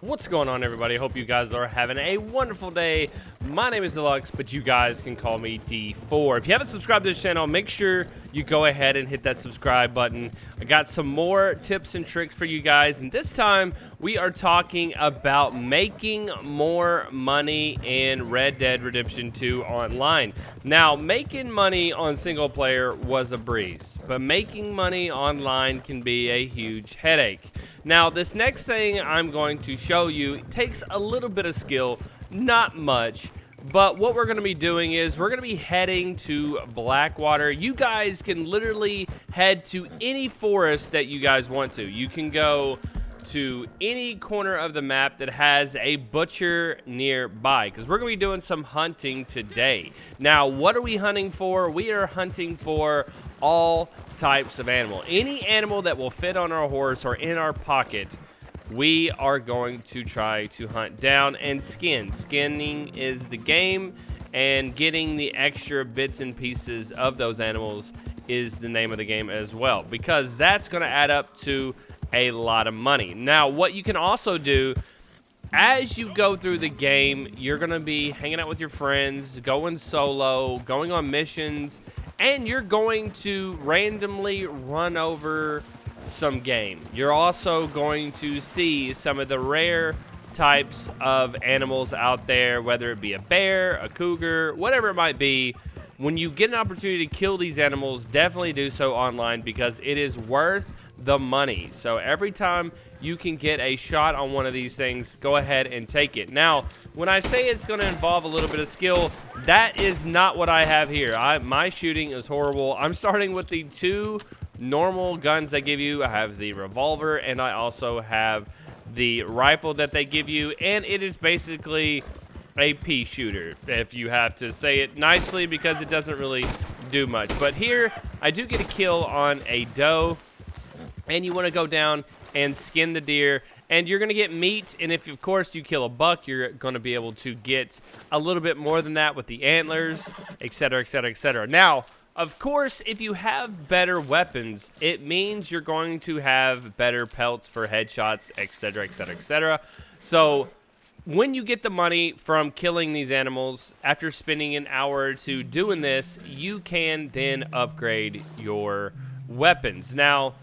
What's going on, everybody? Hope you guys are having a wonderful day. My name is Deluxe, but you guys can call me D4. If you haven't subscribed to this channel, make sure you go ahead and hit that subscribe button. I got some more tips and tricks for you guys, and this time we are talking about making more money in Red Dead Redemption 2 online. Now, making money on single player was a breeze, but making money online can be a huge headache. Now, this next thing I'm going to show you takes a little bit of skill, not much, but what we're going to be doing is we're going to be heading to Blackwater. You guys can literally head to any forest that you guys want to. You can go to any corner of the map that has a butcher nearby, because we're going to be doing some hunting today. Now, what are we hunting for? We are hunting for all types of animal. Any animal that will fit on our horse or in our pocket, we are going to try to hunt down and skin. Skinning is the game, and getting the extra bits and pieces of those animals is the name of the game as well, because that's going to add up to a lot of money. Now, what you can also do as you go through the game, you're going to be hanging out with your friends, going solo, going on missions, and you're going to randomly run over some game. You're also going to see some of the rare types of animals out there, whether it be a bear, a cougar, whatever it might be. When you get an opportunity to kill these animals, definitely do so online, because it is worth the money. So every time you can get a shot on one of these things, go ahead and take it. Now, when I say it's going to involve a little bit of skill, that is not what I have here. My shooting is horrible. I'm starting with the two normal guns they give you. I have the revolver, and I also have the rifle that they give you, and it is basically a pea shooter, if you have to say it nicely, because it doesn't really do much. But here, I do get a kill on a doe, and you want to go down and skin the deer, and you're going to get meat. And if, of course, you kill a buck, you're going to be able to get a little bit more than that with the antlers, etc., etc., etc. Now, of course, if you have better weapons, it means you're going to have better pelts for headshots, etc., etc., etc. So when you get the money from killing these animals, after spending an hour or two doing this, you can then upgrade your weapons. Now,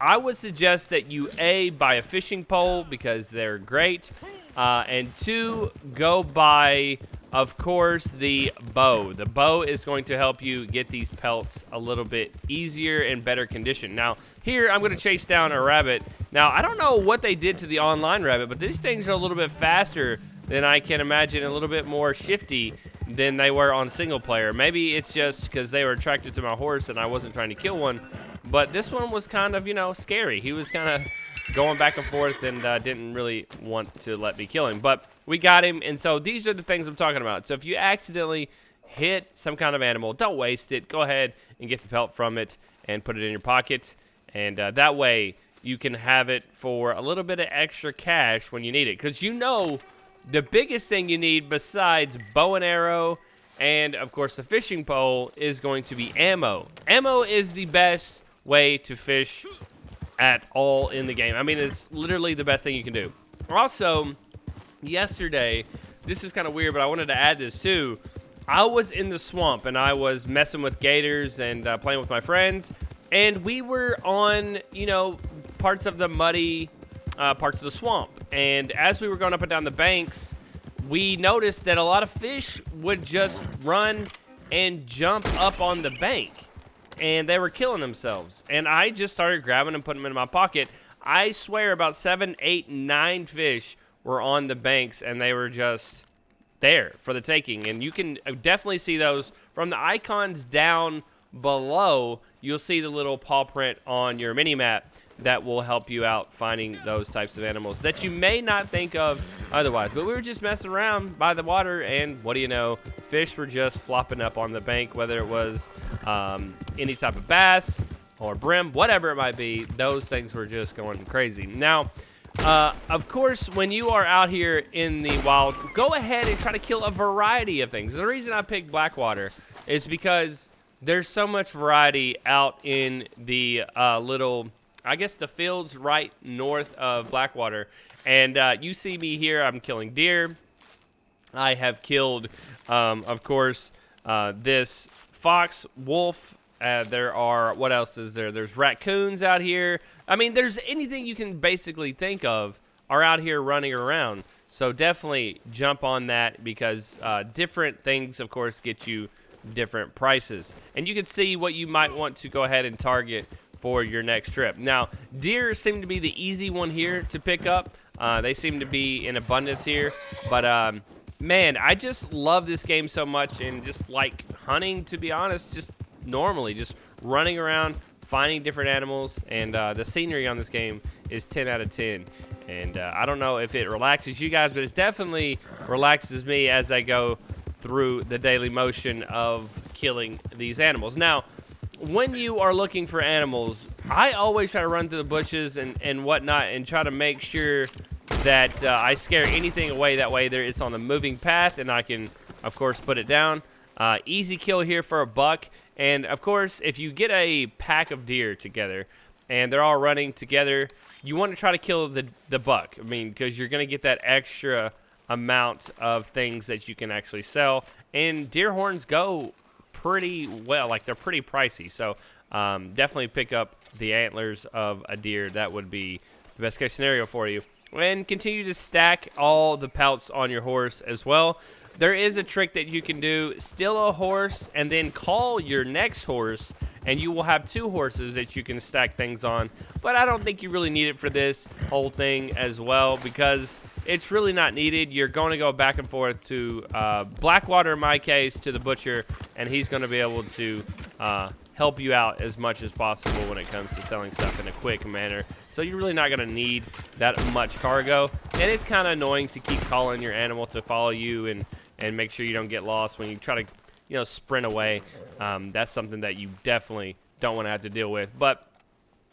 I would suggest that you, A, buy a fishing pole, because they're great, and 2, go buy, of course, the bow. The bow is going to help you get these pelts a little bit easier and better condition. Now, here, I'm going to chase down a rabbit. Now, I don't know what they did to the online rabbit, but these things are a little bit faster than I can imagine, a little bit more shifty than they were on single player. Maybe it's just because they were attracted to my horse and I wasn't trying to kill one. But this one was kind of, scary. He was kind of going back and forth and didn't really want to let me kill him. But we got him, and so these are the things I'm talking about. So if you accidentally hit some kind of animal, don't waste it. Go ahead and get the pelt from it and put it in your pocket. And that way you can have it for a little bit of extra cash when you need it. Because the biggest thing you need besides bow and arrow and, of course, the fishing pole is going to be ammo. Ammo is the best way to fish at all in the game. I mean, it's literally the best thing you can do. Also, yesterday, this is kind of weird, but I wanted to add this too. I was in the swamp, and I was messing with gators and playing with my friends, and we were on, parts of the muddy parts of the swamp. And as we were going up and down the banks, we noticed that a lot of fish would just run and jump up on the bank, and they were killing themselves. And I just started grabbing and putting them in my pocket. I swear about 7, 8, 9 fish were on the banks, and they were just there for the taking. And you can definitely see those from the icons down below. You'll see the little paw print on your mini-map that will help you out finding those types of animals that you may not think of otherwise. But we were just messing around by the water, and what do you know? Fish were just flopping up on the bank, whether it was any type of bass or brim, whatever it might be. Those things were just going crazy. Now, of course, when you are out here in the wild, go ahead and try to kill a variety of things. The reason I picked Blackwater is because there's so much variety out in the I guess the fields right north of Blackwater. And you see me here. I'm killing deer. I have killed, of course, this fox, wolf. There are, what else is there? There's raccoons out here. I mean, there's anything you can basically think of are out here running around. So definitely jump on that, because different things, of course, get you different prices. And you can see what you might want to go ahead and target for your next trip. Now, deer seem to be the easy one here to pick up. They seem to be in abundance here. But, man, I just love this game so much, and just like hunting, to be honest, just normally, just running around, finding different animals, and the scenery on this game is 10 out of 10. And I don't know if it relaxes you guys, but it definitely relaxes me as I go through the daily motion of killing these animals. Now, when you are looking for animals, I always try to run through the bushes and whatnot, and try to make sure that I scare anything away. That way it's on the moving path, and I can, of course, put it down. Easy kill here for a buck. And, of course, if you get a pack of deer together and they're all running together, you want to try to kill the buck. I mean, because you're going to get that extra amount of things that you can actually sell. And deer horns go pretty well. Like, they're pretty pricey. So, definitely pick up the antlers of a deer. That would be the best case scenario for you. And continue to stack all the pelts on your horse as well. There is a trick that you can do. Steal a horse and then call your next horse, and you will have 2 horses that you can stack things on. But I don't think you really need it for this whole thing as well, because it's really not needed. You're going to go back and forth to Blackwater, in my case, to the butcher, and he's going to be able to help you out as much as possible when it comes to selling stuff in a quick manner. So you're really not going to need that much cargo. And it's kind of annoying to keep calling your animal to follow you and make sure you don't get lost when you try to, you know, sprint away. That's something that you definitely don't want to have to deal with. But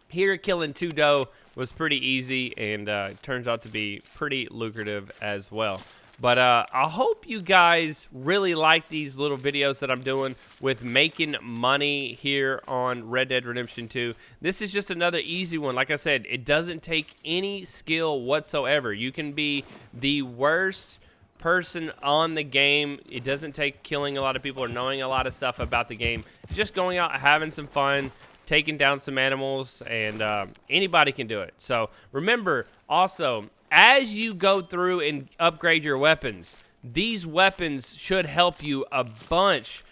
here, killing 2 doe was pretty easy, and turns out to be pretty lucrative as well. But I hope you guys really like these little videos that I'm doing with making money here on Red Dead Redemption 2. This is just another easy one. Like I said, it doesn't take any skill whatsoever. You can be the worst person on the game. It doesn't take killing a lot of people or knowing a lot of stuff about the game. Just going out, having some fun, taking down some animals, and anybody can do it. So remember, also, as you go through and upgrade your weapons, these weapons should help you a bunch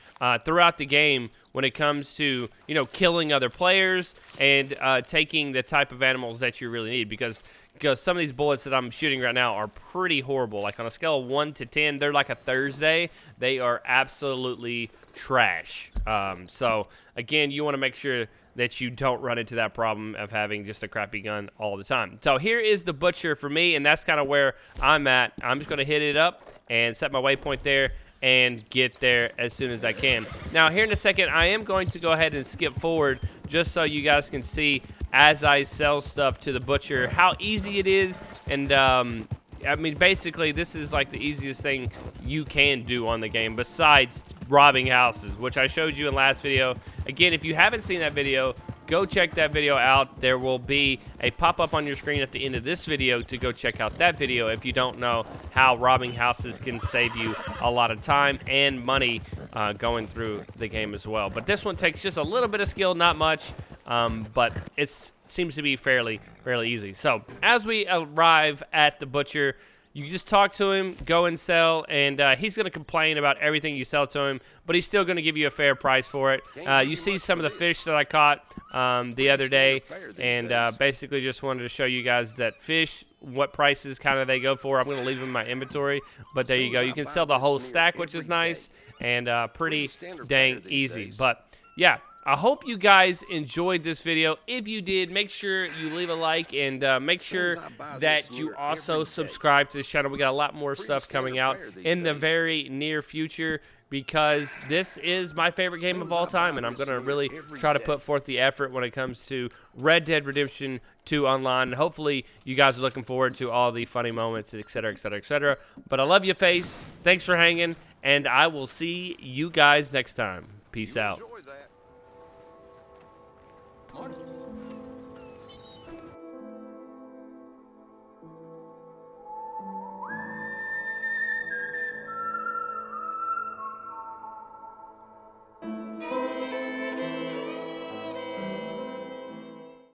throughout the game when it comes to, you know, killing other players and taking the type of animals that you really need, because some of these bullets that I'm shooting right now are pretty horrible. Like, on a scale of 1 to 10, they're like a Thursday. They are absolutely trash. So, again, you want to make sure that you don't run into that problem of having just a crappy gun all the time. So here is the butcher for me, and that's kind of where I'm at. I'm just going to hit it up and set my waypoint there and get there as soon as I can. Now, here in a second, I am going to go ahead and skip forward just so you guys can see, as I sell stuff to the butcher, how easy it is. And I mean, basically, this is like the easiest thing you can do on the game besides robbing houses, which I showed you in last video. Again, if you haven't seen that video, go check that video out. There will be a pop-up on your screen at the end of this video to go check out that video if you don't know how robbing houses can save you a lot of time and money going through the game as well. But this one takes just a little bit of skill, not much, but it seems to be fairly easy. So as we arrive at the butcher, you just talk to him, go and sell, and he's going to complain about everything you sell to him, but he's still going to give you a fair price for it. You see some of the fish that I caught the other day, and basically just wanted to show you guys that fish, what prices kind of they go for. I'm going to leave them in my inventory, but there you go. You can sell the whole stack, which is nice, and pretty dang easy. But yeah, I hope you guys enjoyed this video. If you did, make sure you leave a like, and make sure that you also subscribe to this channel. We got a lot more stuff coming out in the very near future, because this is my favorite game of all time, and I'm going to really try to put forth the effort when it comes to Red Dead Redemption 2 Online. And hopefully you guys are looking forward to all the funny moments, etc., etc., etc. But I love you, Face. Thanks for hanging, and I will see you guys next time. Peace out. Morning.